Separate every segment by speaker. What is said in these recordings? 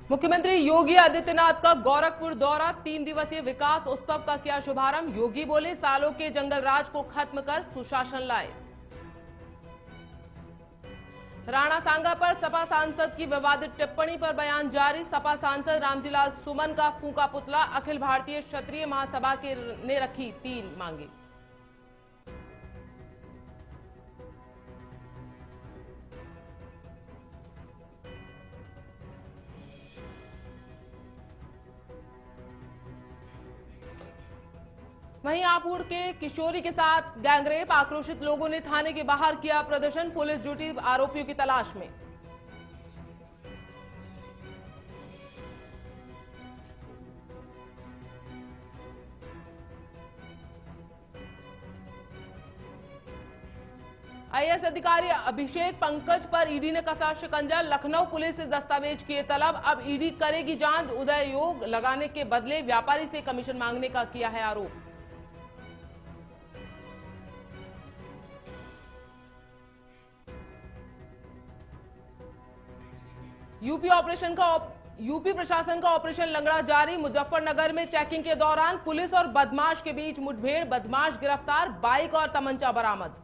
Speaker 1: मुख्यमंत्री योगी आदित्यनाथ का गोरखपुर दौरा, 3 दिवसीय विकास उत्सव का किया शुभारंभ। योगी बोले, सालों के जंगल राज को खत्म कर सुशासन लाए। राणा सांगा पर सपा सांसद की विवादित टिप्पणी पर बयान जारी। सपा सांसद रामजीलाल सुमन का फूंका पुतला। अखिल भारतीय क्षत्रिय महासभा ने रखी 3 मांगे। वहीं आपुड़ के किशोरी के साथ गैंगरेप, आक्रोशित लोगों ने थाने के बाहर किया प्रदर्शन। पुलिस जुटी आरोपियों की तलाश में। आईएएस अधिकारी अभिषेक पंकज पर ईडी ने कसा शिकंजा। लखनऊ पुलिस से दस्तावेज किए तलब। अब ईडी करेगी जांच। उदय योग लगाने के बदले व्यापारी से कमीशन मांगने का किया है आरोप। यूपी प्रशासन का ऑपरेशन लंगड़ा जारी। मुजफ्फरनगर में चेकिंग के दौरान पुलिस और बदमाश के बीच मुठभेड़, बदमाश गिरफ्तार, बाइक और तमंचा बरामद।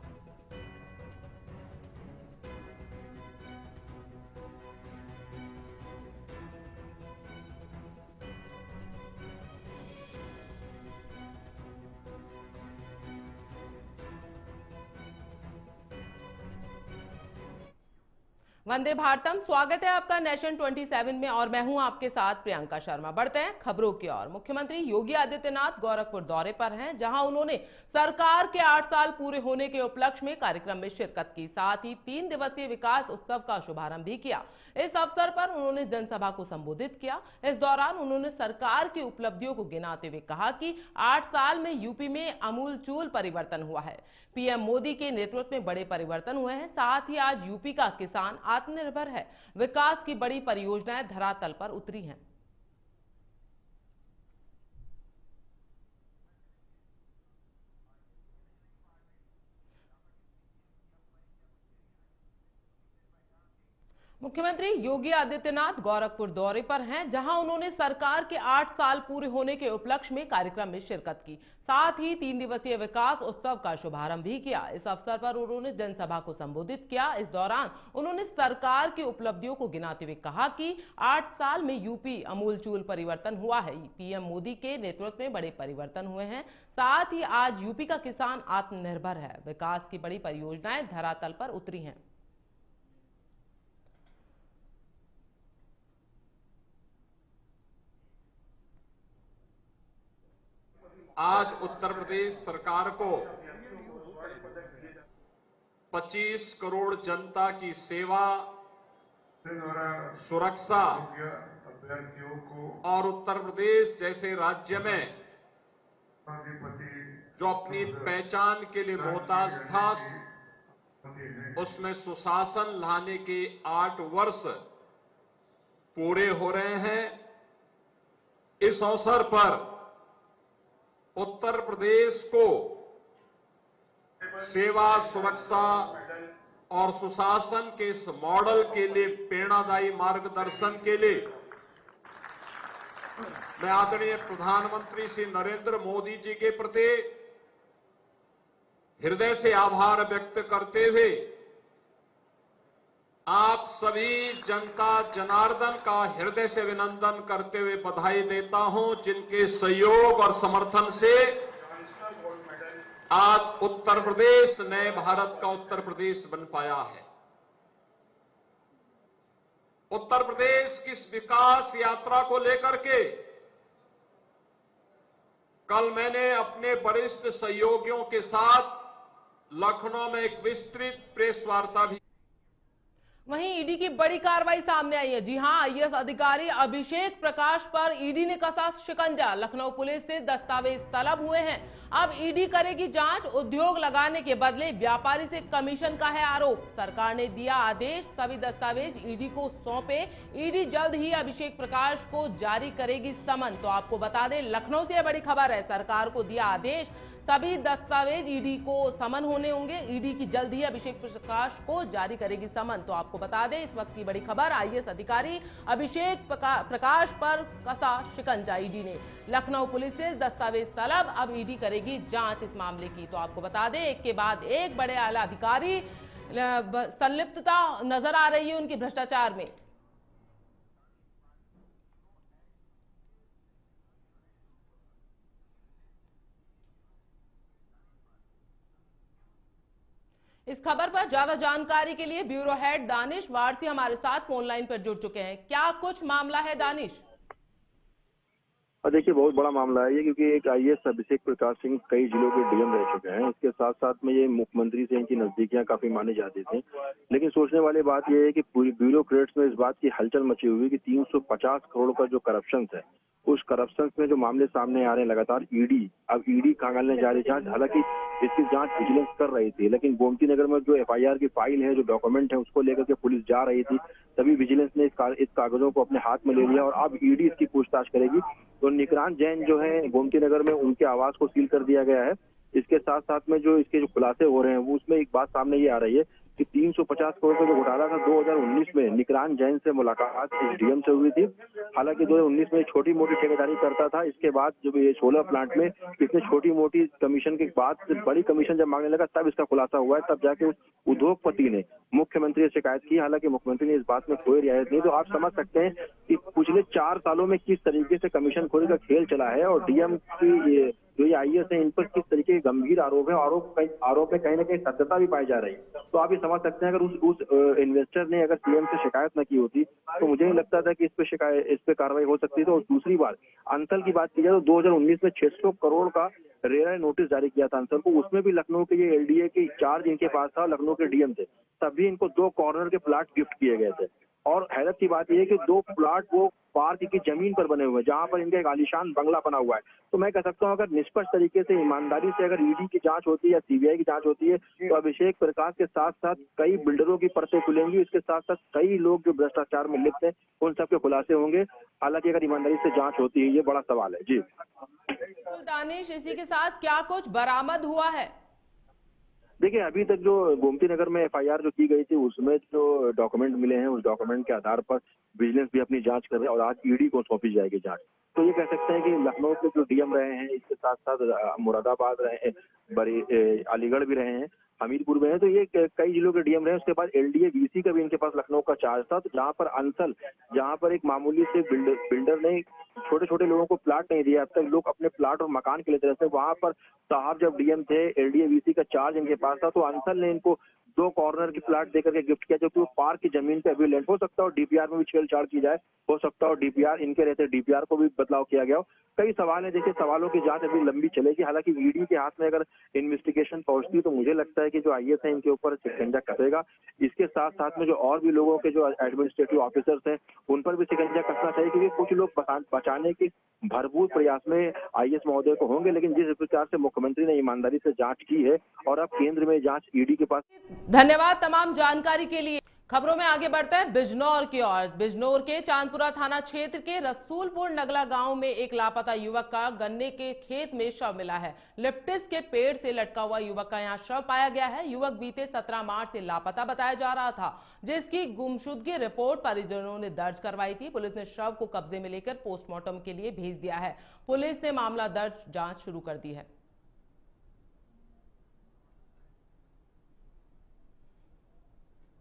Speaker 1: वंदे भारतम, स्वागत है आपका नेशन 27 में और मैं हूं आपके साथ प्रियंका शर्मा। बढ़ते हैं खबरों की ओर। मुख्यमंत्री योगी आदित्यनाथ गोरखपुर दौरे पर हैं, जहां उन्होंने सरकार के 8 साल पूरे होने के उपलक्ष्य में कार्यक्रम में शिरकत की। साथ ही 3 दिवसीय विकास उत्सव का शुभारंभ भी किया। इस अवसर पर उन्होंने जनसभा को संबोधित किया। इस दौरान उन्होंने सरकार की उपलब्धियों को गिनाते हुए कहा कि 8 साल में यूपी में आमूलचूल परिवर्तन हुआ है। पीएम मोदी के नेतृत्व में बड़े परिवर्तन हुए हैं। साथ ही आज यूपी का किसान आत्मनिर्भर है। विकास की बड़ी परियोजनाएं धरातल पर उतरी हैं। मुख्यमंत्री योगी आदित्यनाथ गोरखपुर दौरे पर हैं, जहां उन्होंने सरकार के 8 साल पूरे होने के उपलक्ष्य में कार्यक्रम में शिरकत की। साथ ही 3 दिवसीय विकास उत्सव का शुभारंभ भी किया। इस अवसर पर उन्होंने जनसभा को संबोधित किया। इस दौरान उन्होंने सरकार की उपलब्धियों को गिनाते हुए कहा कि 8 साल में यूपी आमूलचूल परिवर्तन हुआ है। पीएम मोदी के नेतृत्व में बड़े परिवर्तन हुए हैं। साथ ही आज यूपी का किसान आत्मनिर्भर है। विकास की बड़ी परियोजनाएं धरातल पर उतरी हैं।
Speaker 2: आज उत्तर प्रदेश सरकार को 25 करोड़ जनता की सेवा, सुरक्षा और उत्तर प्रदेश जैसे राज्य में जो अपनी पहचान के लिए मोहताज था, उसमें सुशासन लाने के 8 वर्ष पूरे हो रहे हैं। इस अवसर पर उत्तर प्रदेश को सेवा, सुरक्षा और सुशासन के इस मॉडल के लिए प्रेरणादायी मार्गदर्शन के लिए मैं आदरणीय प्रधानमंत्री श्री नरेंद्र मोदी जी के प्रति हृदय से आभार व्यक्त करते हुए आप सभी जनता जनार्दन का हृदय से अभिनंदन करते हुए बधाई देता हूं, जिनके सहयोग और समर्थन से आज उत्तर प्रदेश नए भारत का उत्तर प्रदेश बन पाया है। उत्तर प्रदेश की इस विकास यात्रा को लेकर के कल मैंने अपने वरिष्ठ सहयोगियों के साथ लखनऊ में एक विस्तृत प्रेस वार्ता भी।
Speaker 1: वहीं ईडी की बड़ी कार्रवाई सामने आई है। जी हां, आईएएस अधिकारी अभिषेक प्रकाश पर ईडी ने कसा शिकंजा। लखनऊ पुलिस से दस्तावेज तलब हुए हैं। अब ईडी करेगी जांच। उद्योग लगाने के बदले व्यापारी से कमीशन का है आरोप। सरकार ने दिया आदेश, सभी दस्तावेज ईडी को सौंपे। ईडी जल्द ही अभिषेक प्रकाश को जारी करेगी समन। तो आपको बता दें, लखनऊ से बड़ी खबर है। सरकार को दिया आदेश, सभी दस्तावेज ईडी को समन होने होंगे। ईडी की जल्द ही अभिषेक प्रकाश को जारी करेगी समन। तो आपको बता दें इस वक्त की बड़ी खबर, आईएएस अधिकारी अभिषेक प्रकाश पर कसा शिकंजा ईडी ने। लखनऊ पुलिस से दस्तावेज तलब, अब ईडी करेगी जांच इस मामले की। तो आपको बता दें एक के बाद एक बड़े आला अधिकारी संलिप्तता नजर आ रही है उनकी भ्रष्टाचार में। इस खबर पर ज्यादा जानकारी के लिए ब्यूरो हेड दानिश वारसी हमारे साथ फोन लाइन पर जुड़ चुके हैं। क्या कुछ मामला है दानिश?
Speaker 3: देखिए, बहुत बड़ा मामला है ये, क्योंकि एक आईएएस अभिषेक प्रकाश सिंह कई जिलों के डीएम रह चुके हैं। इसके साथ साथ में ये मुख्यमंत्री से इनकी नजदीकियां काफी मानी जाती थी। लेकिन सोचने वाली बात यह है कि पूरी ब्यूरोक्रेट्स में इस बात की हलचल मची हुई है कि 350 करोड़ का जो करप्शन है, उस करप्शन में जो मामले सामने आ रहे हैं लगातार, अब ईडी खंगालने जा रही जांच। हालांकि इसकी जांच विजिलेंस कर रही थी, लेकिन गोमती नगर में जो एफआईआर की फाइल है, जो डॉक्यूमेंट है, उसको लेकर के पुलिस जा रही थी। तभी विजिलेंस ने इस कागजों को अपने हाथ में ले लिया और अब ईडी इसकी पूछताछ करेगी। तो निक्रांत जैन जो है गोमती नगर में, उनके आवास को सील कर दिया गया है। इसके साथ साथ में जो इसके जो खुलासे हो रहे हैं, वो उसमें एक बात सामने ये आ रही है कि 350 करोड़ का जो घोटाला था 2019 में निक्रांत जैन से मुलाकात एसडीएम से हुई थी। हालांकि 2019 में छोटी मोटी ठेकेदारी करता था। इसके बाद जब ये 16 प्लांट में इसने छोटी मोटी कमीशन के बाद बड़ी कमीशन जब मांगने लगा, तब इसका खुलासा हुआ है। तब जाके उस उद्योगपति ने मुख्यमंत्री से शिकायत की। हालांकि मुख्यमंत्री ने इस बात में कोई रियायत नहीं। तो आप समझ सकते हैं कि पिछले 4 सालों में किस तरीके से कमीशन खोरी का खेल चला है और डीएम की जो ये आईएएस है, इन पर किस तरीके के गंभीर आरोप है। आरोप में कहीं ना कहीं सत्यता भी पाई जा रही है। तो आप ये समझ सकते हैं, अगर उस इन्वेस्टर ने अगर सीएम से शिकायत न की होती तो मुझे नहीं लगता था कि इस पे कार्रवाई हो सकती थी। और दूसरी बात, अंसल की बात की जाए तो 2019 में 600 करोड़ का रेरा नोटिस जारी किया था अंसल को। उसमें भी लखनऊ के ये एलडीए के चार्ज इनके पास था, लखनऊ के डीएम थे। तभी इनको 2 कॉर्नर के प्लाट गिफ्ट किए गए थे। और हैरत की बात यह है कि 2 प्लाट वो पार्क की जमीन पर बने हुए हैं, जहां पर इनका एक आलीशान बंगला बना हुआ है। तो मैं कह सकता हूं, अगर निष्पक्ष तरीके से, ईमानदारी से अगर ईडी की जांच होती है या सीबीआई की जांच होती है, तो अभिषेक प्रकाश के साथ साथ कई बिल्डरों की परतें खुलेंगी। इसके साथ साथ कई लोग जो भ्रष्टाचार में लिप्त हैं, उन सबके खुलासे होंगे। हालांकि अगर ईमानदारी से जांच होती है, ये बड़ा सवाल है। जी
Speaker 1: बिल्कुल दानिश, इसी के साथ क्या कुछ बरामद हुआ है?
Speaker 3: देखिए, अभी तक जो गोमती नगर में एफआईआर जो की गई थी, उसमें जो डॉक्यूमेंट मिले हैं, उस डॉक्यूमेंट के आधार पर विजिलेंस भी अपनी जांच कर रहे हैं और आज ईडी को सौंपी जाएगी जांच। तो ये कह सकते हैं कि लखनऊ के जो डीएम रहे हैं, इसके साथ साथ मुरादाबाद रहे हैं, अलीगढ़ भी रहे हैं, हमीरपुर में है। तो ये कई जिलों के डीएम रहे हैं। उसके बाद एलडीए वीसी का भी इनके पास लखनऊ का चार्ज था। तो जहां पर अंसल, जहां पर एक मामूली से बिल्डर ने छोटे छोटे लोगों को प्लाट नहीं दिया, अब तक लोग अपने प्लाट और मकान के लिए तरह से, वहां पर साहब जब डीएम थे, एलडीए वीसी का चार्ज इनके पास था। तो अंसल ने इनको 2 कॉर्नर की प्लाट देकर के गिफ्ट किया, जो कि वो पार्क की जमीन पे अभी लैंड हो सकता है और डीपीआर में भी छेड़छाड़ की जाए, हो सकता है और डीपीआर इनके रहते डीपीआर को भी बदलाव किया गया हो। कई सवाल है। देखिए, सवालों की जांच अभी लंबी चलेगी। हालांकि ईडी के हाथ में अगर इन्वेस्टिगेशन पहुंचती है, तो मुझे लगता है कि जो आईएएस है, इनके ऊपर शिकंजा कसेगा। इसके साथ साथ में जो और भी लोगों के जो एडमिनिस्ट्रेटिव ऑफिसर्स हैं, उन पर भी शिकंजा कसना चाहिए, क्योंकि कुछ लोग बचाने के भरपूर प्रयास में आईएएस महोदय को होंगे। लेकिन जिस प्रकार से मुख्यमंत्री ने ईमानदारी से जांच की है और अब केंद्र में जांच ईडी के पास।
Speaker 1: धन्यवाद तमाम जानकारी के लिए। खबरों में आगे बढ़ते हैं बिजनौर की ओर। बिजनौर के चांदपुरा थाना क्षेत्र के रसूलपुर नगला गांव में एक लापता युवक का गन्ने के खेत में शव मिला है। लिप्टिस के पेड़ से लटका हुआ युवक का यहां शव पाया गया है। युवक बीते 17 मार्च से लापता बताया जा रहा था, जिसकी गुमशुदगी रिपोर्ट परिजनों ने दर्ज करवाई थी। पुलिस ने शव को कब्जे में लेकर पोस्टमार्टम के लिए भेज दिया है। पुलिस ने मामला दर्ज जांच शुरू कर दी है।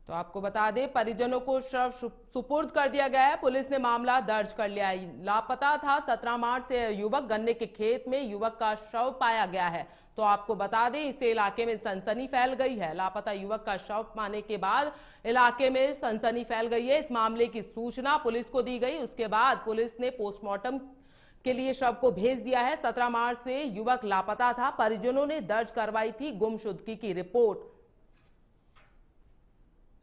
Speaker 1: तो आपको बता दें, परिजनों को शव सुपुर्द कर दिया गया है। पुलिस ने मामला दर्ज कर लिया है। लापता था 17 मार्च से युवक, गन्ने के खेत में युवक का शव पाया गया है। तो आपको बता दें, इस इलाके में सनसनी फैल गई है। लापता युवक का शव पाने के बाद इलाके में सनसनी फैल गई है। इस मामले की सूचना पुलिस को दी गई। उसके बाद पुलिस ने पोस्टमार्टम के लिए शव को भेज दिया है। 17 मार्च से युवक लापता था। परिजनों ने दर्ज करवाई थी गुमशुदगी की रिपोर्ट।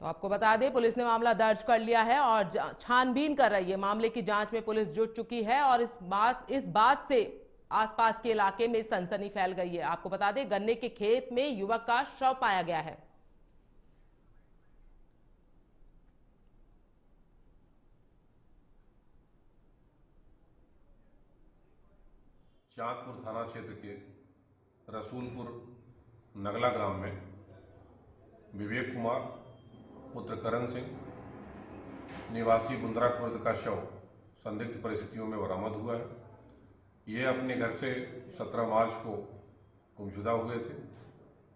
Speaker 1: तो आपको बता दें, पुलिस ने मामला दर्ज कर लिया है और छानबीन कर रही है। मामले की जांच में पुलिस जुट चुकी है और इस बात से आसपास के इलाके में सनसनी फैल गई है। आपको बता दें, गन्ने के खेत में युवक का शव पाया गया है।
Speaker 4: चांदपुर थाना क्षेत्र के रसूलपुर नगला ग्राम में विवेक कुमार पुत्र करण सिंह निवासी बुंदरा खुर्द का शव संदिग्ध परिस्थितियों में बरामद हुआ है। ये अपने घर से 17 मार्च को गुमशुदा हुए थे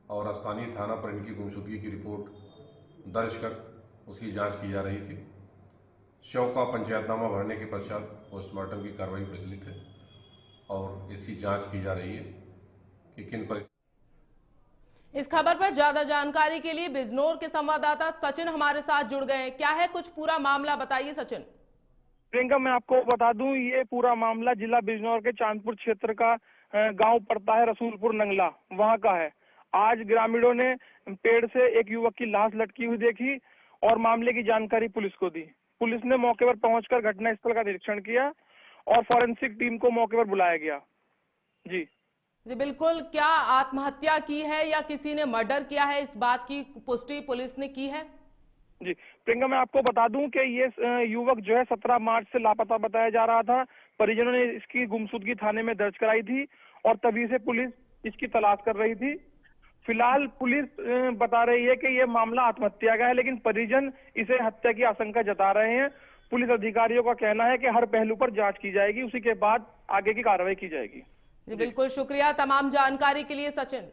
Speaker 4: और स्थानीय थाना पर इनकी गुमशुदगी की रिपोर्ट दर्ज कर उसकी जांच की जा रही थी। शव का पंचायतनामा भरने के पश्चात पोस्टमार्टम की कार्रवाई प्रचलित है और इसकी जांच की जा रही है कि किन
Speaker 1: इस खबर पर ज्यादा जानकारी के लिए बिजनौर के संवाददाता सचिन हमारे साथ जुड़ गए हैं। क्या है कुछ पूरा मामला, बताइए सचिन।
Speaker 5: प्रियंका, मैं आपको बता दूं, ये पूरा मामला जिला बिजनौर के चांदपुर क्षेत्र का गांव पड़ता है, रसूलपुर नंगला, वहां का है। आज ग्रामीणों ने पेड़ से एक युवक की लाश लटकी हुई देखी और मामले की जानकारी पुलिस को दी। पुलिस ने मौके पर पहुंचकर घटनास्थल का निरीक्षण किया और फॉरेंसिक टीम को मौके पर बुलाया गया। जी
Speaker 1: बिल्कुल। क्या आत्महत्या की है या किसी ने मर्डर किया है, इस बात की पुष्टि पुलिस ने की है?
Speaker 5: जी प्रियंका, मैं आपको बता दूं कि ये युवक जो है 17 मार्च से लापता बताया जा रहा था। परिजनों ने इसकी गुमशुदगी थाने में दर्ज कराई थी और तभी से पुलिस इसकी तलाश कर रही थी। फिलहाल पुलिस बता रही है कि ये मामला आत्महत्या का है, लेकिन परिजन इसे हत्या की आशंका जता रहे हैं। पुलिस अधिकारियों का कहना है कि हर पहलू पर जांच की जाएगी, उसी के बाद आगे की कार्रवाई की जाएगी।
Speaker 1: जी बिल्कुल, शुक्रिया तमाम जानकारी के लिए सचिन।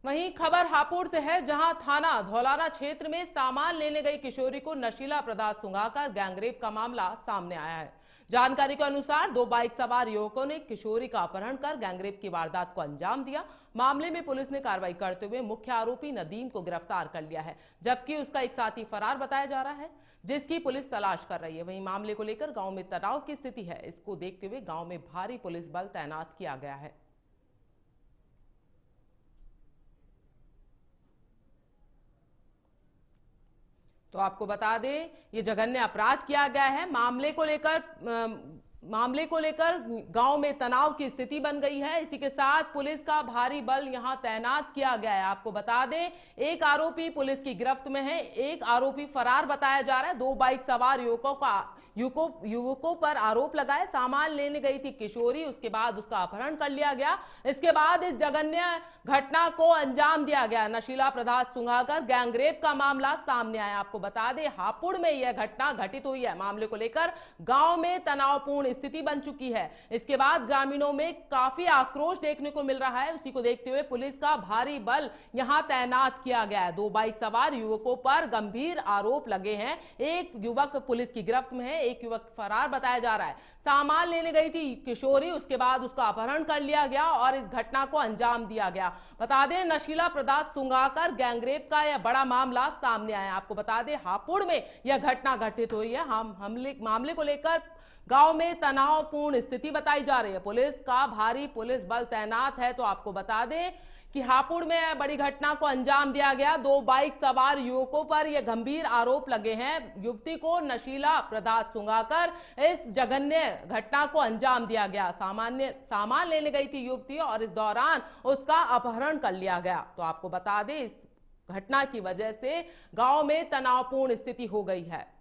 Speaker 1: वहीं खबर हापुड़ से है, जहां थाना धौलाना क्षेत्र में सामान लेने गई किशोरी को नशीला पदार्थ सुंघाकर गैंगरेप का मामला सामने आया है। जानकारी के अनुसार 2 बाइक सवार युवकों ने किशोरी का अपहरण कर गैंगरेप की वारदात को अंजाम दिया। मामले में पुलिस ने कार्रवाई करते हुए मुख्य आरोपी नदीम को गिरफ्तार कर लिया है, जबकि उसका एक साथी फरार बताया जा रहा है, जिसकी पुलिस तलाश कर रही है। वहीं मामले को लेकर गांव में तनाव की स्थिति है। इसको देखते हुए गांव में भारी पुलिस बल तैनात किया गया है। तो आपको बता दें, ये जघन्य अपराध किया गया है। मामले को लेकर गांव में तनाव की स्थिति बन गई है। इसी के साथ पुलिस का भारी बल यहां तैनात किया गया है। आपको बता दें, एक आरोपी पुलिस की गिरफ्त में है, एक आरोपी फरार बताया जा रहा है। 2 बाइक सवार युवकों पर आरोप लगाए। सामान लेने गई थी किशोरी, उसके बाद उसका अपहरण कर लिया गया। इसके बाद इस जघन्य घटना को अंजाम दिया गया। नशीला पदार्थ सुंघाकर गैंगरेप का मामला सामने आया। आपको बता दें, हापुड़ में यह घटना घटित हुई है। मामले को लेकर गांव में तनावपूर्ण स्थिति बन चुकी है। इसके बाद ग्रामीणों में काफी आक्रोश देखने को मिल रहा है। उसी को देखते हुए पुलिस का भारी बल यहां तैनात किया गया है। 2 बाइक सवार युवकों पर गंभीर आरोप लगे हैं। एक युवक पुलिस की गिरफ्त में है, एक युवक फरार बताया जा रहा है। सामान लेने गई थी किशोरी, उसके बाद उसका अपहरण कर लिया गया और इस घटना को अंजाम दिया गया। बता दें, नशीला पदार्थ सुंघाकर गैंगरेप का यह बड़ा मामला सामने आया। आपको बता दें, हापुड़ में यह घटना घटित हुई है। मामले को लेकर गांव में तनावपूर्ण स्थिति बताई जा रही है। पुलिस का भारी पुलिस बल तैनात है। तो आपको बता दें कि हापुड़ में बड़ी घटना को अंजाम दिया गया। 2 बाइक सवार युवकों पर यह गंभीर आरोप लगे हैं। युवती को नशीला पदार्थ सुंघाकर इस जघन्य घटना को अंजाम दिया गया। सामान लेने गई थी युवती और इस दौरान उसका अपहरण कर लिया गया। तो आपको बता दें, इस घटना की वजह से गांव में तनावपूर्ण स्थिति हो गई है।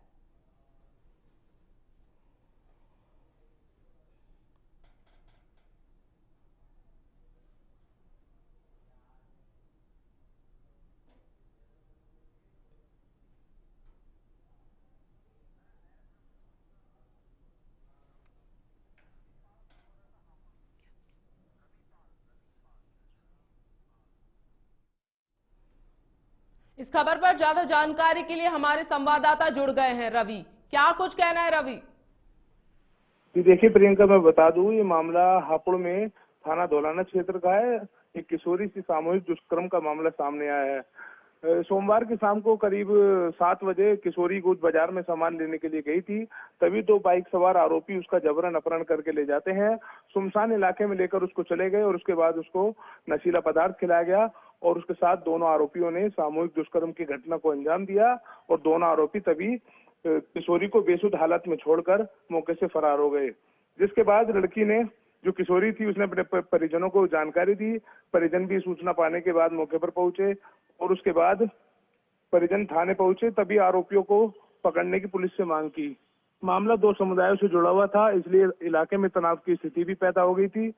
Speaker 1: इस खबर पर ज्यादा जानकारी के लिए हमारे संवाददाता जुड़ गए हैं रवि। क्या कुछ कहना है रवि?
Speaker 5: देखिए प्रियंका, मैं बता दूं, ये मामला हापुड़ में थाना धौलाना क्षेत्र का है। एक किशोरी से सामूहिक दुष्कर्म का मामला सामने आया है। सोमवार की शाम को करीब 7 बजे किशोरी गोद बाजार में सामान लेने के लिए गई थी। तभी 2 बाइक सवार आरोपी उसका जबरन अपहरण करके ले जाते हैं। सुनसान इलाके में लेकर उसको चले गए और उसके बाद उसको नशीला पदार्थ खिलाया गया और उसके साथ दोनों आरोपियों ने सामूहिक दुष्कर्म की घटना को अंजाम दिया और दोनों आरोपी तभी किशोरी को बेसुध हालत में छोड़कर मौके से फरार हो गए। जिसके बाद लड़की ने, जो किशोरी थी, उसने अपने परिजनों को जानकारी दी। परिजन भी सूचना पाने के बाद मौके पर पहुंचे और उसके बाद परिजन थाने पहुंचे। तभी आरोपियों को पकड़ने की पुलिस से मांग की। मामला 2 समुदायों से जुड़ा हुआ था, इसलिए इलाके में तनाव की स्थिति भी पैदा हो गई थी।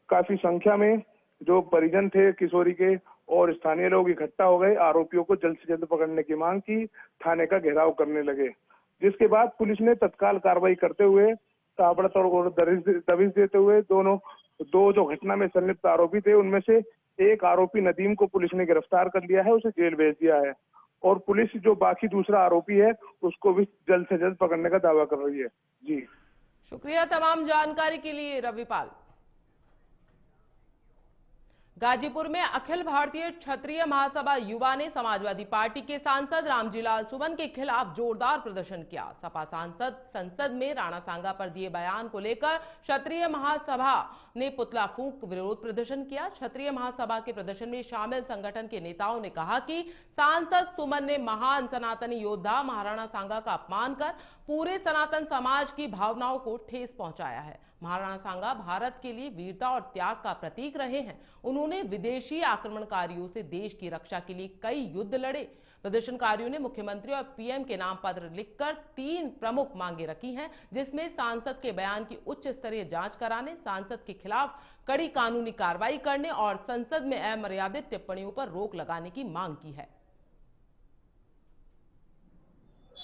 Speaker 5: काफी संख्या में जो परिजन थे किशोरी के और स्थानीय लोग इकट्ठा हो गए, आरोपियों को जल्द से जल्द पकड़ने की मांग की, थाने का घेराव करने लगे, जिसके बाद पुलिस ने तत्काल कार्रवाई करते हुए ताबड़तोड़ और दबिश देते हुए दो जो घटना में संलिप्त आरोपी थे उनमें से एक आरोपी नदीम को पुलिस ने गिरफ्तार कर लिया है, उसे जेल भेज दिया है और पुलिस जो बाकी दूसरा आरोपी है उसको भी जल्द से जल्द पकड़ने का दावा कर रही है। जी
Speaker 1: शुक्रिया तमाम जानकारी के लिए रविपाल। गाजीपुर में अखिल भारतीय क्षत्रिय महासभा युवा ने समाजवादी पार्टी के सांसद रामजीलाल सुमन के खिलाफ जोरदार प्रदर्शन किया। सपा सांसद संसद में राणा सांगा पर दिए बयान को लेकर क्षत्रिय महासभा ने पुतला फूंक विरोध प्रदर्शन किया। क्षत्रिय महासभा के प्रदर्शन में शामिल संगठन के नेताओं ने कहा कि सांसद सुमन ने महान सनातनी योद्धा महाराणा सांगा का अपमान कर पूरे सनातन समाज की भावनाओं को ठेस पहुंचाया है। महाराणा सांगा भारत के लिए वीरता और त्याग का प्रतीक रहे हैं। उन्होंने विदेशी आक्रमणकारियों से देश की रक्षा के लिए कई युद्ध लड़े। प्रदर्शनकारियों ने मुख्यमंत्री और पीएम के नाम पत्र लिखकर 3 प्रमुख मांगे रखी हैं, जिसमें सांसद के बयान की उच्च स्तरीय जांच कराने, सांसद के खिलाफ कड़ी कानूनी कार्रवाई करने और संसद में अमर्यादित टिप्पणियों पर रोक लगाने की मांग की है।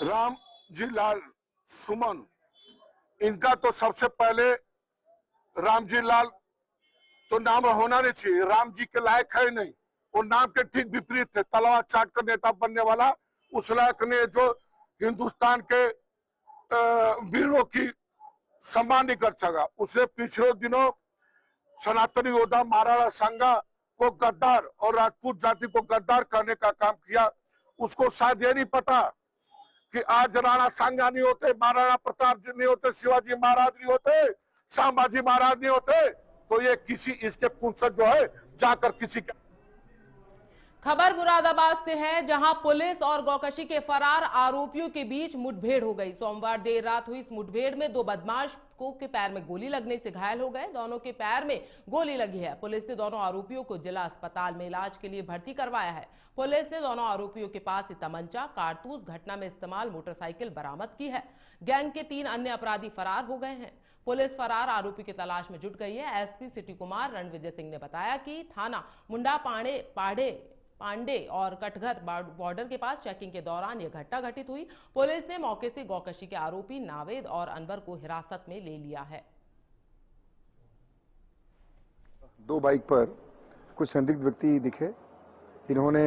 Speaker 6: रामजीलाल सुमन, इनका तो सबसे पहले रामजीलाल तो नाम होना नहीं चाहिए, राम जी के लायक है नहीं, वो नाम के ठीक विपरीत थे। तलवार चाट कर नेता बनने वाला उस लायक ने जो हिंदुस्तान के वीरों की सम्मान नहीं कर सका। उसने पिछले दिनों सनातनी योद्धा महाराणा सांगा को गद्दार और राजपूत जाति को गद्दार करने का काम किया। उसको शायद ये नहीं पता कि आज राणा सांगा नहीं होते, महाराणा प्रताप जी नहीं होते, शिवाजी महाराज नहीं होते, संभाजी महाराज नहीं होते, तो ये किसी इसके पुंसक जो है जाकर किसी का।
Speaker 1: खबर मुरादाबाद से है, जहां पुलिस और गौकशी के फरार आरोपियों के बीच मुठभेड़ हो गई। सोमवार देर रात हुई इस मुठभेड़ में 2 बदमाश के पैर में गोली लगने से घायल हो गए। दोनों के पैर में गोली लगी है। पुलिस ने दोनों आरोपियों को जिला अस्पताल में इलाज के लिए भर्ती करवाया है। पुलिस ने दोनों आरोपियों के पास से तमंचा, कारतूस, घटना में इस्तेमाल मोटरसाइकिल बरामद की है। गैंग के 3 अन्य अपराधी फरार हो गए हैं। पुलिस फरार आरोपी की तलाश में जुट गई है। एसपी सिटी कुमार रणविजय सिंह ने बताया कि थाना मुंडा पांडे और कटघर बॉर्डर के पास चेकिंग के दौरान यह घटना घटित हुई। पुलिस ने मौके से गौकशी के आरोपी नावेद और अनवर को हिरासत में ले लिया है।
Speaker 7: 2 बाइक पर कुछ संदिग्ध व्यक्ति दिखे। इन्होंने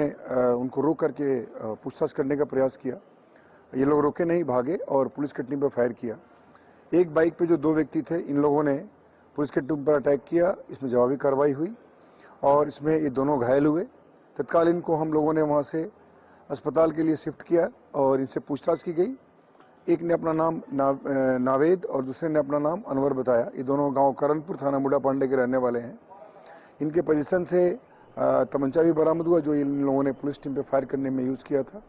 Speaker 7: उनको रोक करके पूछताछ करने का प्रयास किया। ये लोग रोके नहीं, भागे और पुलिस की टीम पर फायर किया। एक बाइक पे जो 2 व्यक्ति थे, इन लोगों ने पुलिस की टीम पर अटैक किया। इसमें जवाबी कार्रवाई हुई और इसमें ये दोनों घायल हुए। तत्काल इनको हम लोगों ने वहाँ से अस्पताल के लिए शिफ्ट किया और इनसे पूछताछ की गई। एक ने अपना नाम नावेद और दूसरे ने अपना नाम अनवर बताया। ये दोनों गांव करणपुर थाना मुंडा पांडे के रहने वाले हैं। इनके पोजीशन से तमंचा भी बरामद हुआ, जो इन लोगों ने पुलिस टीम पे फायर करने में यूज किया था।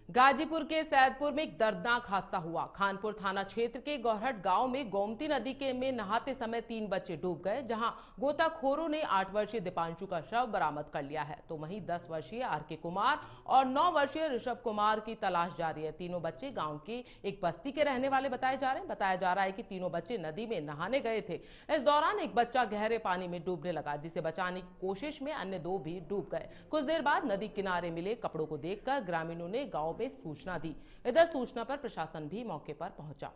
Speaker 1: गाजीपुर के सैदपुर में एक दर्दनाक हादसा हुआ। खानपुर थाना क्षेत्र के गौरहट गांव में गोमती नदी में नहाते समय 3 बच्चे डूब गए, जहां गोताखोरों ने 8 वर्षीय दीपांशु का शव बरामद कर लिया है। तो वहीं 10 वर्षीय आरके कुमार और 9 वर्षीय ऋषभ कुमार की तलाश जारी है। तीनों बच्चे गांव की एक बस्ती के रहने वाले बताए जा रहे हैं। बताया जा रहा है कि तीनों बच्चे नदी में नहाने गए थे। इस दौरान एक बच्चा गहरे पानी में डूबने लगा, जिसे बचाने की कोशिश में अन्य 2 भी डूब गए। कुछ देर बाद नदी किनारे मिले कपड़ों को देखकर ग्रामीणों ने गांव में सूचना दी। इधर सूचना पर प्रशासन भी मौके पर पहुंचा।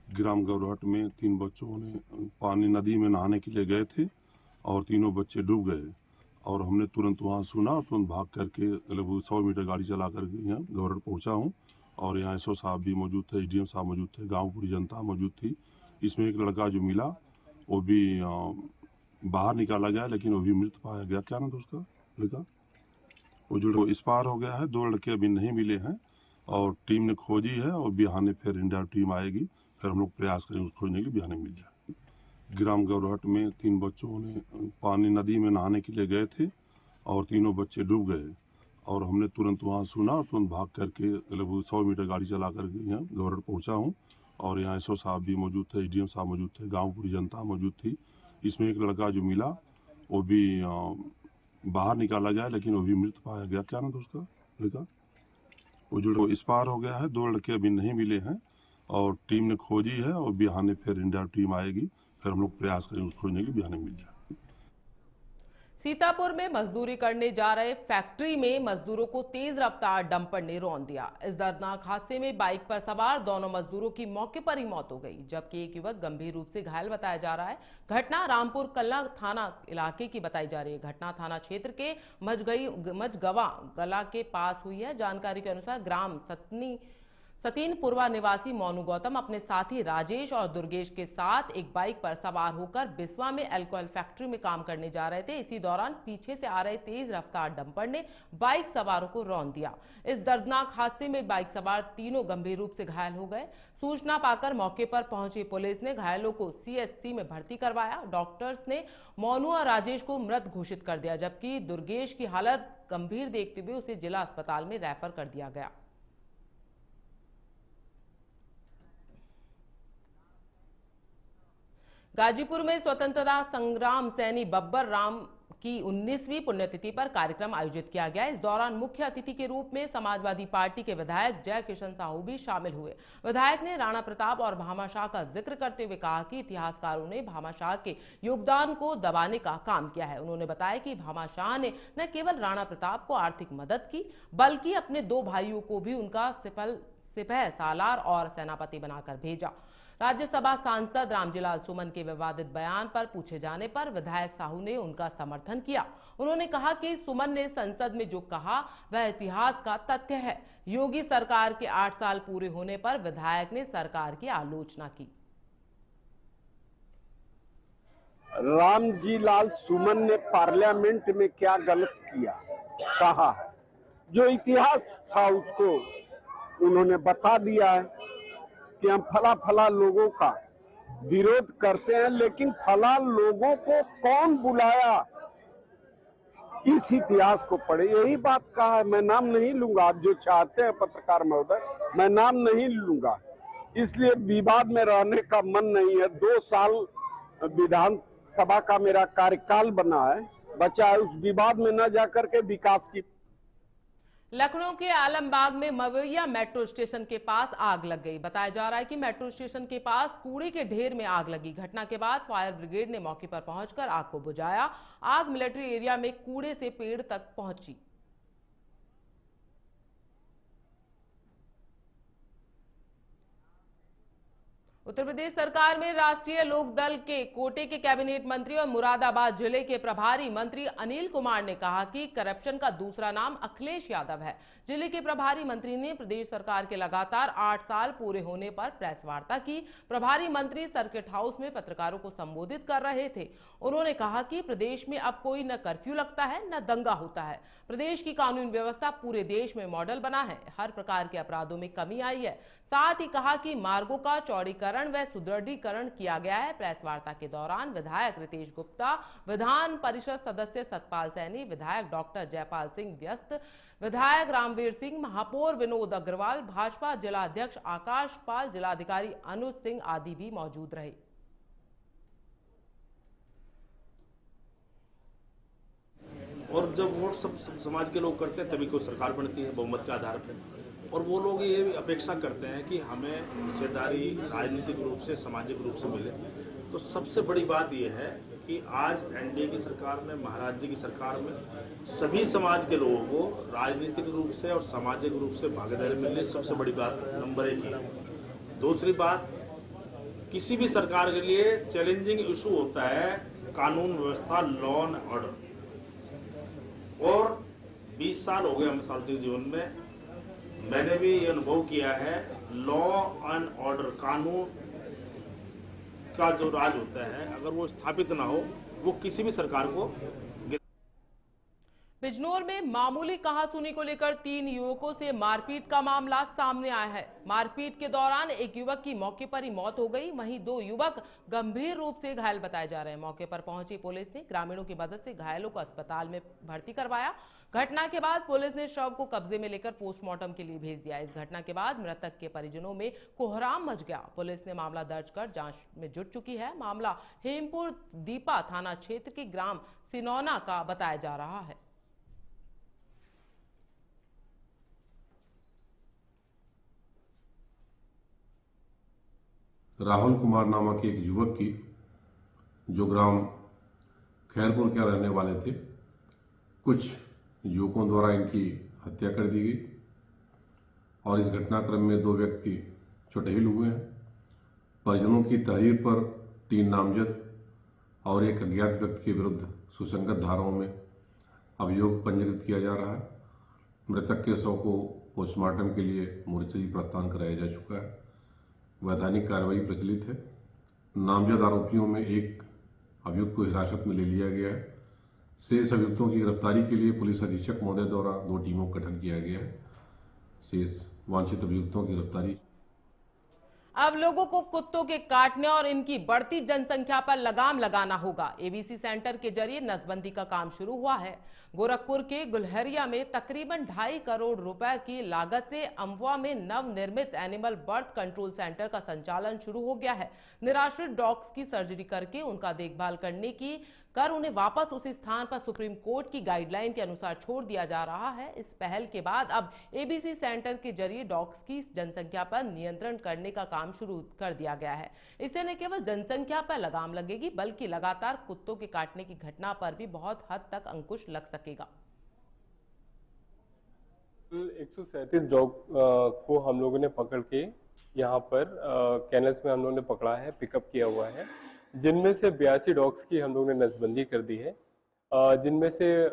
Speaker 8: ग्राम गौरहट में 3 बच्चों ने पानी नदी में नहाने के लिए गए थे और तीनों बच्चे डूब गए और हमने तुरंत वहां सुना और तुरंत भाग करके लगभग 100 मीटर गाड़ी चला करके यहाँ गौरहट पहुंचा हूँ और यहाँ एसओ साहब भी मौजूद थे, एसडीएम साहब मौजूद थे, गांव पूरी जनता मौजूद थी। इसमें एक लड़का जो मिला वो भी बाहर निकाला गया, लेकिन वो भी मृत पाया गया। क्या नाम था उसका लड़का? वो जो इस पार हो गया है। 2 लड़के अभी नहीं मिले हैं और टीम ने खोजी है और बिहाने फिर इंडिया टीम आएगी, फिर हम लोग प्रयास करेंगे उसको खोजने के, बिहाने मिल जाए। ग्राम गौरहट में 3 बच्चों ने पानी नदी में नहाने के लिए गए थे और तीनों बच्चे डूब गए और हमने तुरंत वहां सुना और तुरंत भाग करके लगभग 100 मीटर गाड़ी चला करके यहाँ गौरहट पहुंचा हूँ और यहाँ एसओ साहब भी मौजूद थे, एसडीएम साहब मौजूद थे, गांव पूरी जनता मौजूद थी। इसमें एक लड़का जो मिला वो भी बाहर निकाला गया, लेकिन वो भी मृत पाया गया। क्या नाम था उसका लड़का? वो जो इस पार हो गया है। 2 लड़के अभी नहीं मिले हैं और टीम ने खोजी है और बिहाने फिर इंडिया टीम आएगी, फिर हम लोग प्रयास करेंगे उसको खोजने के, बिहाने मिल जाए।
Speaker 1: सीतापुर में मजदूरी करने जा रहे फैक्ट्री में मजदूरों को तेज रफ्तार डंपर ने रौंद दिया। इस दर्दनाक हादसे में बाइक पर सवार दोनों मजदूरों की मौके पर ही मौत हो गई, जबकि एक युवक गंभीर रूप से घायल बताया जा रहा है। घटना रामपुर कल्ला थाना इलाके की बताई जा रही है। घटना थाना क्षेत्र के मझगवा गला के पास हुई है। जानकारी के अनुसार ग्राम सतीनपुरवा निवासी मोनू गौतम अपने साथी राजेश और दुर्गेश के साथ एक बाइक पर सवार होकर बिस्वा में अल्कोहल फैक्ट्री में काम करने जा रहे थे। इसी दौरान पीछे से आ रहे तेज रफ्तार डंपर ने बाइक सवारों को रौंद दिया। इस दर्दनाक हादसे में बाइक सवार तीनों गंभीर रूप से घायल हो गए। सूचना पाकर मौके पर पहुंची पुलिस ने घायलों को सीएचसी में भर्ती करवाया। डॉक्टर्स ने मोनू और राजेश को मृत घोषित कर दिया, जबकि दुर्गेश की हालत गंभीर देखते हुए उसे जिला अस्पताल में रेफर कर दिया गया। गाजीपुर में स्वतंत्रता संग्राम सैनी बब्बर राम की 19वीं पुण्यतिथि पर कार्यक्रम आयोजित किया गया। इस दौरान मुख्य अतिथि के रूप में समाजवादी पार्टी के विधायक जय किशन साहू भी शामिल हुए। विधायक ने राणा प्रताप और भामाशाह का जिक्र करते हुए कहा कि इतिहासकारों ने भामाशाह के योगदान को दबाने का काम किया है। उन्होंने बताया कि भामाशाह ने न केवल राणा प्रताप को आर्थिक मदद की, बल्कि अपने 2 भाइयों को भी उनका सिपह सालार और सेनापति बनाकर भेजा। राज्यसभा सांसद रामजीलाल सुमन के विवादित बयान पर पूछे जाने पर विधायक साहू ने उनका समर्थन किया। उन्होंने कहा कि सुमन ने संसद में जो कहा वह इतिहास का तथ्य है। योगी सरकार के 8 साल पूरे होने पर विधायक ने सरकार की आलोचना की।
Speaker 9: रामजीलाल सुमन ने पार्लियामेंट में क्या गलत किया कहा है, जो इतिहास था उसको उन्होंने बता दिया है कि हम फला लोगों का विरोध करते हैं, लेकिन फला लोगों को कौन बुलाया इस इतिहास को पढ़े। यही बात कहा है। मैं नाम नहीं लूंगा, आप जो चाहते हैं पत्रकार महोदय, मैं नाम नहीं लूंगा, इसलिए विवाद में रहने का मन नहीं है। 2 साल विधानसभा का मेरा कार्यकाल बना है, बचा है, उस विवाद में न जाकर के विकास की।
Speaker 1: लखनऊ के आलमबाग में मवैया मेट्रो स्टेशन के पास आग लग गई। बताया जा रहा है कि मेट्रो स्टेशन के पास कूड़े के ढेर में आग लगी। घटना के बाद फायर ब्रिगेड ने मौके पर पहुंचकर आग को बुझाया। आग मिलिट्री एरिया में कूड़े से पेड़ तक पहुंची। उत्तर प्रदेश सरकार में राष्ट्रीय लोक दल के कोटे के कैबिनेट मंत्री और मुरादाबाद जिले के प्रभारी मंत्री अनिल कुमार ने कहा कि करप्शन का दूसरा नाम अखिलेश यादव है। जिले के प्रभारी मंत्री ने प्रदेश सरकार के लगातार 8 साल पूरे होने पर प्रेस वार्ता की। प्रभारी मंत्री सर्किट हाउस में पत्रकारों को संबोधित कर रहे थे। उन्होंने कहा कि प्रदेश में अब कोई न कर्फ्यू लगता है न दंगा होता है। प्रदेश की कानून व्यवस्था पूरे देश में मॉडल बना है। हर प्रकार के अपराधों में कमी आई है। साथ ही कहा कि मार्गों का चौड़ीकरण व सुदृढ़ीकरण किया गया है। प्रेस वार्ता के दौरान विधायक रितेश गुप्ता, विधान परिषद सदस्य सतपाल सैनी, विधायक डॉक्टर जयपाल सिंह व्यस्त, विधायक रामवीर सिंह, महापौर विनोद अग्रवाल, भाजपा जिला अध्यक्ष आकाश पाल, जिलाधिकारी अनुज सिंह आदि भी मौजूद रहे।
Speaker 10: और जब वोट सब समाज के लोग करते हैं तभी कोई सरकार बनती है बहुमत के आधार पर। और वो लोग ये अपेक्षा करते हैं कि हमें हिस्सेदारी राजनीतिक रूप से, सामाजिक रूप से मिले। तो सबसे बड़ी बात यह है कि आज एनडीए की सरकार में, महाराज जी की सरकार में सभी समाज के लोगों को राजनीतिक रूप से और सामाजिक रूप से भागीदारी मिलने सबसे बड़ी बात नंबर 1 है। दूसरी बात, किसी भी सरकार के लिए चैलेंजिंग इशू होता है कानून व्यवस्था, लॉ एंड ऑर्डर। और 20 साल हो गए हमें सार्वजनिक जीवन में, मैंने भी ये अनुभव किया है, लॉ एंड ऑर्डर, कानून का जो राज होता है, अगर वो स्थापित ना हो, वो किसी भी सरकार को।
Speaker 1: बिजनौर में मामूली कहासुनी को लेकर 3 युवकों से मारपीट का मामला सामने आया है। मारपीट के दौरान एक युवक की मौके पर ही मौत हो गई, वहीं 2 युवक गंभीर रूप से घायल बताए जा रहे हैं। मौके पर पहुंची पुलिस ने ग्रामीणों की मदद से घायलों को अस्पताल में भर्ती करवाया। घटना के बाद पुलिस ने शव को कब्जे में लेकर पोस्टमार्टम के लिए भेज दिया। इस घटना के बाद मृतक के परिजनों में कोहराम मच गया। पुलिस ने मामला दर्ज कर जांच में जुट चुकी है। मामला हेमपुर दीपा थाना क्षेत्र के ग्राम सिनौना का बताया जा रहा है।
Speaker 4: राहुल कुमार नामक एक युवक की, जो ग्राम खैरपुर के रहने वाले थे, कुछ युवकों द्वारा इनकी हत्या कर दी गई और इस घटनाक्रम में 2 व्यक्ति चोटिल हुए हैं। परिजनों की तहरीर पर 3 नामजद और एक अज्ञात व्यक्ति के विरुद्ध सुसंगत धाराओं में अभियोग पंजीकृत किया जा रहा है। मृतक के शव को पोस्टमार्टम के लिए मोर्चरी प्रस्थान कराया जा चुका है। वैधानिक कार्रवाई प्रचलित है। नामजद आरोपियों में एक अभियुक्त को हिरासत में ले लिया गया है। शेष अभियुक्तों की गिरफ्तारी के लिए पुलिस अधीक्षक महोदय द्वारा 2 टीमों का गठन किया गया है। शेष वांछित अभियुक्तों की गिरफ्तारी।
Speaker 1: अब लोगों को कुत्तों के काटने और इनकी बढ़ती जनसंख्या पर लगाम लगाना होगा। एबीसी सेंटर के जरिए नसबंदी का काम शुरू हुआ है। गोरखपुर के गुलहरिया में तकरीबन 2.5 करोड़ रुपए की लागत से अमवा में नवनिर्मित एनिमल बर्थ कंट्रोल सेंटर का संचालन शुरू हो गया है। निराश्रित डॉग्स की सर्जरी करके उनका देखभाल कर उन्हें वापस उसी स्थान पर सुप्रीम कोर्ट की गाइडलाइन के अनुसार छोड़ दिया जा रहा है। इस पहल के बाद अब एबीसी सेंटर के जरिए डॉग्स की जनसंख्या पर नियंत्रण करने का काम शुरू कर दिया गया है। इससे न केवल जनसंख्या पर लगाम लगेगी, बल्कि लगातार कुत्तों के काटने की घटना पर भी बहुत हद तक अंकुश लग सकेगा।
Speaker 11: 137 डॉग को हम लोगों ने पकड़ के यहाँ पर कैनल्स में हम लोगों ने पकड़ा है, पिकअप किया हुआ है, जिनमें से 82 डॉग्स की हम लोगों ने नसबंदी कर दी है, जिनमें से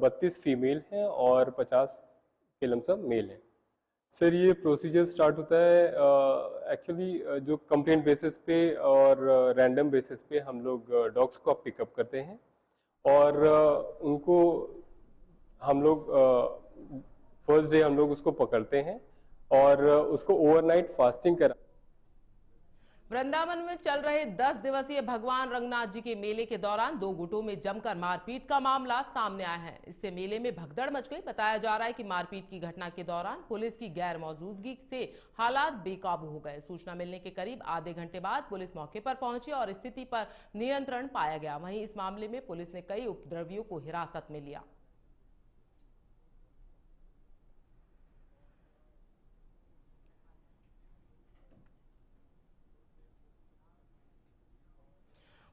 Speaker 11: 32 फीमेल हैं और 50 के लमसम मेल हैं। सर, ये प्रोसीजर स्टार्ट होता है एक्चुअली जो कंप्लेंट बेसिस पे और रैंडम बेसिस पे हम लोग डॉग्स को पिकअप करते हैं और उनको हम लोग फर्स्ट डे हम लोग उसको पकड़ते हैं और उसको ओवरनाइट फास्टिंग करा।
Speaker 1: वृंदावन में चल रहे 10 दिवसीय भगवान रंगनाथ जी के मेले के दौरान 2 गुटों में जमकर मारपीट का मामला सामने आया है। इससे मेले में भगदड़ मच गई। बताया जा रहा है कि मारपीट की घटना के दौरान पुलिस की गैर मौजूदगी से हालात बेकाबू हो गए। सूचना मिलने के करीब आधे घंटे बाद पुलिस मौके पर पहुंची और स्थिति पर नियंत्रण पाया गया। वहीं इस मामले में पुलिस ने कई उपद्रवियों को हिरासत में लिया।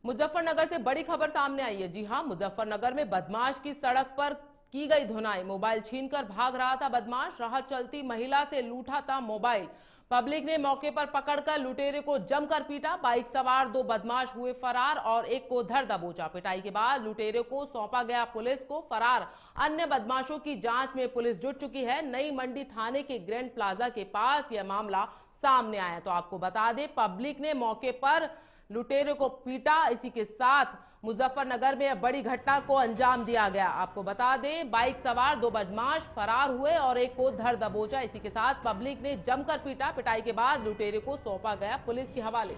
Speaker 1: मुजफ्फरनगर से बड़ी खबर सामने आई है। जी हां, मुजफ्फरनगर में बदमाश की सड़क पर की गई धुनाई। मोबाइल छीनकर भाग रहा था बदमाश। राह चलती महिला से लूटा था मोबाइल। पब्लिक ने मौके पर पकड़कर लुटेरे को जमकर पीटा। बाइक सवार 2 बदमाश हुए फरार और एक को धर दबोचा। पिटाई के बाद लुटेरे को सौंपा गया पुलिस को। फरार अन्य बदमाशों की जांच में पुलिस जुट चुकी है। नई मंडी थाने के ग्रैंड प्लाजा के पास यह मामला सामने आया। तो आपको बता दें, पब्लिक ने मौके पर लुटेरे को पीटा। इसी के साथ मुजफ्फरनगर में बड़ी घटना को अंजाम दिया गया। आपको बता दें, बाइक सवार 2 बदमाश फरार हुए और एक को धर दबोचा। इसी के साथ पब्लिक ने जमकर पीटा। पिटाई के बाद लुटेरे को सौंपा गया पुलिस के हवाले।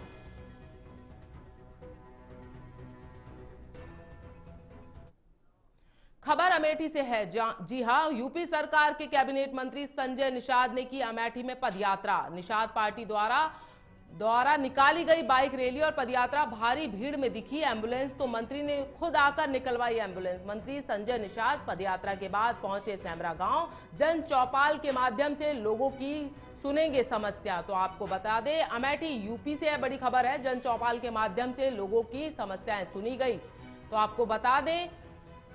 Speaker 1: खबर अमेठी से है। जी हां, यूपी सरकार के कैबिनेट मंत्री संजय निषाद ने की अमेठी में पदयात्रा। निषाद पार्टी द्वारा निकाली गई बाइक रैली और पदयात्रा भारी भीड़ में दिखी। एम्बुलेंस तो मंत्री ने खुद आकर निकलवाई एम्बुलेंस। मंत्री संजय निषाद पदयात्रा के बाद पहुंचे सैमरा गांव। जन चौपाल के माध्यम से लोगों की सुनेंगे समस्या। तो आपको बता दें, अमेठी यूपी से बड़ी खबर है। जन चौपाल के माध्यम से लोगों की समस्याएं सुनी गई। तो आपको बता दें,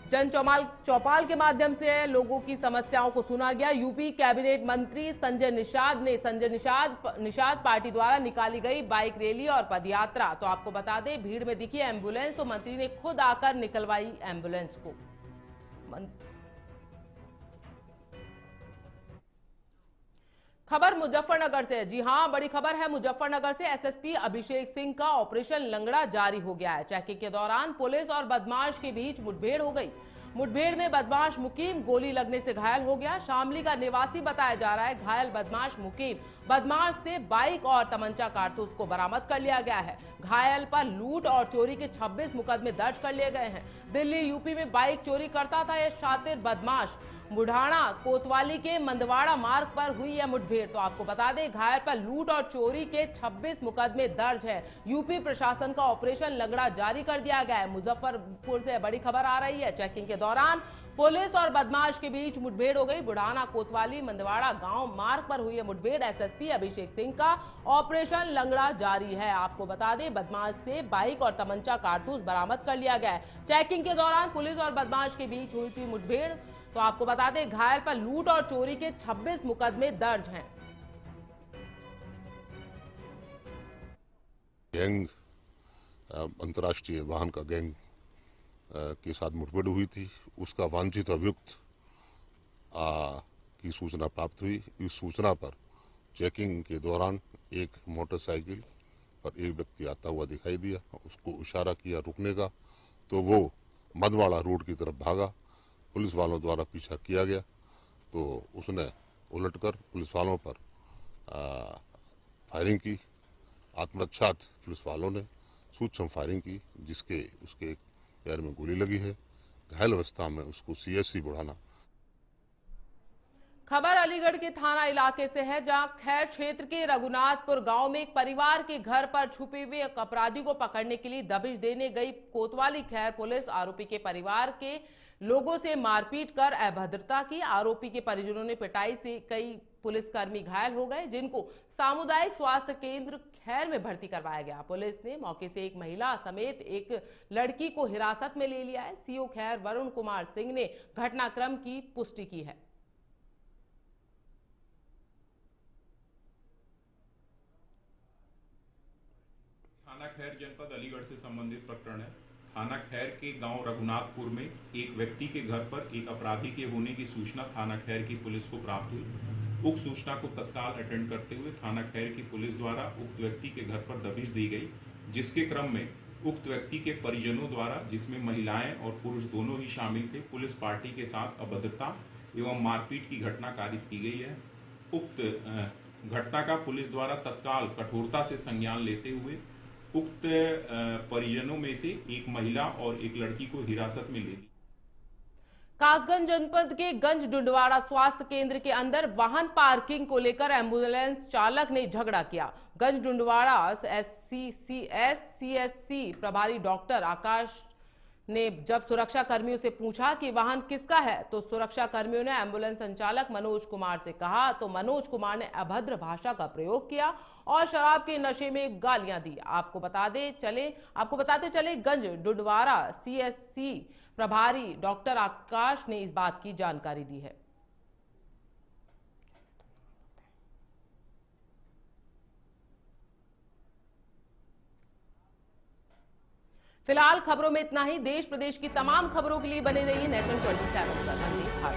Speaker 1: जन चौपाल के माध्यम से लोगों की समस्याओं को सुना गया। यूपी कैबिनेट मंत्री संजय निषाद पार्टी द्वारा निकाली गई बाइक रैली और पदयात्रा। तो आपको बता दें, भीड़ में दिखी एम्बुलेंस तो मंत्री ने खुद आकर निकलवाई एम्बुलेंस को। खबर मुजफ्फरनगर से। जी हां, बड़ी खबर है मुजफ्फरनगर से। एसएसपी अभिषेक सिंह का ऑपरेशन लंगड़ा जारी हो गया है। चेकिंग के दौरान पुलिस और बदमाश के बीच मुठभेड़ हो गई। मुठभेड़ में बदमाश मुकीम गोली लगने से घायल हो गया। शामली का निवासी बताया जा रहा है। घायल बदमाश मुकीम बदमाश से बाइक और तमंचा कारतूस को बरामद कर लिया गया है। घायल पर लूट और चोरी के 26 मुकदमे दर्ज कर लिए गए हैं। दिल्ली यूपी में बाइक चोरी करता था यह शातिर बदमाश। बुढ़ाना कोतवाली के मंदवाड़ा मार्ग पर हुई यह मुठभेड़। तो आपको बता दें, घायल पर लूट और चोरी के 26 मुकदमे दर्ज है। यूपी प्रशासन का ऑपरेशन लंगड़ा जारी कर दिया गया है। मुजफ्फरपुर से बड़ी खबर आ रही है। चेकिंग के दौरान पुलिस और बदमाश के बीच मुठभेड़ हो गई। बुढ़ाना कोतवाली मंदवाड़ा गांव मार्ग पर हुई मुठभेड़। एसएसपी अभिषेक सिंह का ऑपरेशन लंगड़ा जारी है। आपको बता दें, बदमाश से बाइक और तमंचा कारतूस बरामद कर लिया गया है। चेकिंग के दौरान पुलिस और बदमाश के बीच हुई थी मुठभेड़। तो आपको बता दें, घायल पर लूट और चोरी के 26 मुकदमे दर्ज हैं।
Speaker 12: गैंग अंतर्राष्ट्रीय वाहन का गैंग के साथ मुठभेड़ हुई थी। उसका वांछित अभियुक्त की सूचना प्राप्त हुई। इस सूचना पर चेकिंग के दौरान एक मोटरसाइकिल पर एक व्यक्ति आता हुआ दिखाई दिया। उसको इशारा किया रुकने का, तो वो मदवाड़ा रोड की तरफ भागा। पुलिस वालों द्वारा पीछा किया गया तो उसने उलटकर पुलिस वालों पर फायरिंग की। आत्मरक्षार्थ पुलिस वालों ने सूक्ष्म फायरिंग की, जिसके उसके पैर में गोली लगी है। घायल अवस्था में उसको सीएससी बुढ़ाना।
Speaker 1: खबर अलीगढ़ के थाना इलाके से है, जहां खैर क्षेत्र के रघुनाथपुर गांव में एक परिवार के घर पर छुपे हुए एक अपराधी को पकड़ने के लिए दबिश देने गई कोतवाली खैर पुलिस आरोपी के परिवार के लोगों से मारपीट कर अभद्रता की। आरोपी के परिजनों ने पिटाई से कई पुलिसकर्मी घायल हो गए, जिनको सामुदायिक स्वास्थ्य केंद्र खैर में भर्ती करवाया गया। पुलिस ने मौके से एक महिला समेत एक लड़की को हिरासत में ले लिया है। सीओ खैर वरुण कुमार सिंह ने घटनाक्रम की पुष्टि की है।
Speaker 13: थाना खैर जनपद अलीगढ़ से संबंधित प्रकरण है। थाना खैर के गांव रघुनाथपुर में एक व्यक्ति के घर पर एक अपराधी के होने की सूचना थाना खैर की पुलिस को प्राप्त हुई। उक्त सूचना को तत्काल अटेंड करते हुए थाना खैर की पुलिस द्वारा उक्त व्यक्ति के घर पर दबिश दी गई, जिसके क्रम में उक्त व्यक्ति के परिजनों द्वारा, जिसमें महिलाएं और पुरुष दोनों ही शामिल थे, पुलिस पार्टी के साथ अभद्रता एवं मारपीट की घटना कारित की गई है। उक्त घटना का पुलिस द्वारा तत्काल कठोरता से संज्ञान लेते हुए उक्त परिजनों में से एक महिला और एक लड़की को हिरासत में ले ली।
Speaker 1: कासगंज जनपद के गंज डुंडवाड़ा स्वास्थ्य केंद्र के अंदर वाहन पार्किंग को लेकर एम्बुलेंस चालक ने झगड़ा किया। गंज डुंडवाड़ा सीएससी प्रभारी डॉक्टर आकाश ने जब सुरक्षा कर्मियों से पूछा कि वाहन किसका है, तो सुरक्षा कर्मियों ने एम्बुलेंस संचालक मनोज कुमार से कहा, तो मनोज कुमार ने अभद्र भाषा का प्रयोग किया और शराब के नशे में गालियां दी। आपको बताते चले गंज डुंडवाड़ा सीएससी प्रभारी डॉक्टर आकाश ने इस बात की जानकारी दी है। फिलहाल खबरों में इतना ही। देश प्रदेश की तमाम खबरों के लिए बने रहिए नेशन 27 पर।